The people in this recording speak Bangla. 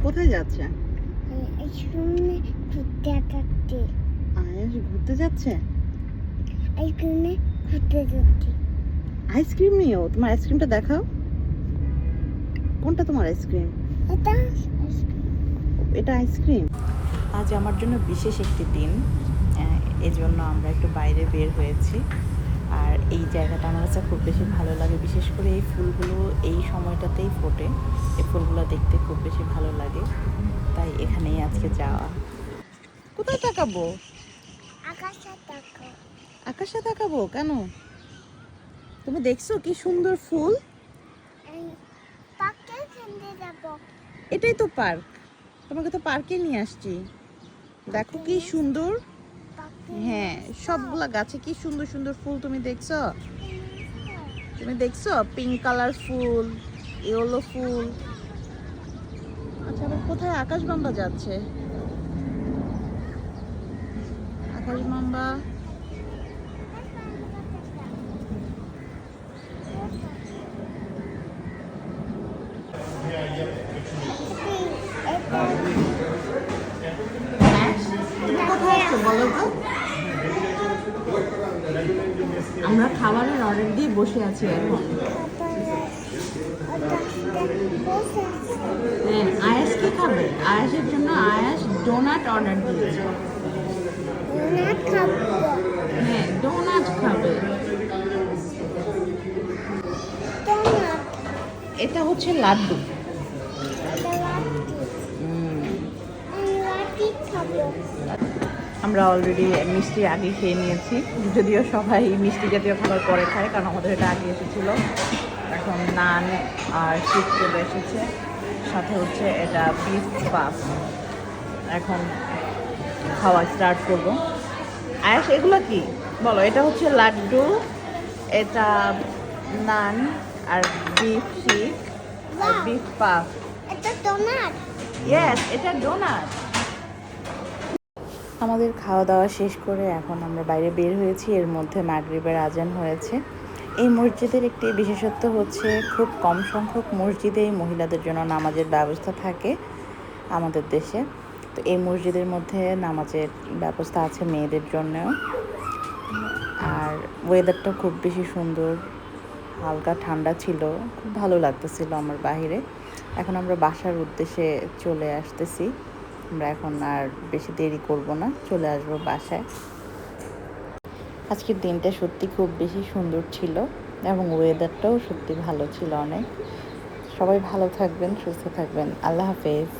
কোথায় যাচ্ছে? আইসক্রিমে ঘুরতে যাচ্ছে। আয়াস ঘুরতে যাচ্ছে? আইসক্রিমে ঘুরতে যাচ্ছে। আইসক্রিম নিও, তোমার আইসক্রিমটা দেখাও। কোনটা তোমার আইসক্রিম? এটা আইসক্রিম। এটা আইসক্রিম। আজ আমার জন্য বিশেষ একটি দিন, এই জন্য আমরা একটু বাইরে বের হয়েছি। আর এই জায়গাটা আমার কাছে খুব বেশি ভালো লাগে, বিশেষ করে এই ফুলগুলো এই সময়টাতেই ফোটে। এই ফুলগুলো দেখতে খুব বেশি ভালো লাগে, তাই এখানেই আজকে যাওয়া। কোথায় তাকাবো? আকাশে তাকাও। আকাশে তাকাবো কেন? তুমি দেখছো কি সুন্দর ফুল? এই পার্কে খেলতে যাব। এটাই তো পার্ক, তোমাকে তো পার্কে নিয়ে আসছি। দেখো কি সুন্দর। হ্যাঁ, সবগুলা গাছে কি সুন্দর সুন্দর ফুল তুমি দেখছো? তুমি দেখছো পিঙ্ক কালার ফুল, ইয়েলো ফুল। আচ্ছা, আবার কোথায় আকাশ মাম্বা যাচ্ছে? আকাশ মাম্বা তুমি কোথায় আছো বলো তো? আমরা খাবারের অর্ডার দিয়ে বসে আছি এখন। হ্যাঁ, আয়াস কি খাবে? আয়াসের জন্য আয়াস ডোনাট অর্ডার দিয়েছে। হ্যাঁ, ডোনাট খাবে। এটা হচ্ছে লাড্ডু। আমরা অলরেডি মিষ্টি আগে খেয়ে নিয়েছি, যদিও সবাই মিষ্টি জাতীয় খাবার পরে খায়, কারণ আমাদের এটা আগে এসেছিল। এখন নান আর শিট চলে এসেছে, সাথে হচ্ছে এটা বিফ পাফ। এখন খাওয়া স্টার্ট করব। আয়াস, এগুলো কি বলো? এটা হচ্ছে লাড্ডু, এটা নান আর বিফ শিক আর বিফ পাফ। এটা ডোনাট। ইয়েস, এটা ডোনাট। আমাদের খাওয়া দাওয়া শেষ করে এখন আমরা বাইরে বের হয়েছি। এর মধ্যে মাগরিবের আজান হয়েছে। এই মসজিদের একটি বিশেষত্ব হচ্ছে খুব কম সংখ্যক মসজিদেই মহিলাদের জন্য নামাজের ব্যবস্থা থাকে আমাদের দেশে। তো এই মসজিদের মধ্যে নামাজের ব্যবস্থা আছে মেয়েদের জন্যও। আর ওয়েদারটা খুব বেশি সুন্দর, হালকা ঠান্ডা ছিল, খুব ভালো লাগতেছিল আমার বাইরে। এখন আমরা বাসার উদ্দেশ্যে চলে আসতেছি। আমরা এখন আর বেশি দেরি করব না, চলে আসবো বাসায়। আজকের দিনটা সত্যি খুব বেশি সুন্দর ছিল এবং ওয়েদারটাও সত্যি ভালো ছিল অনেক। সবাই ভালো থাকবেন, সুস্থ থাকবেন। আল্লাহ হাফেজ।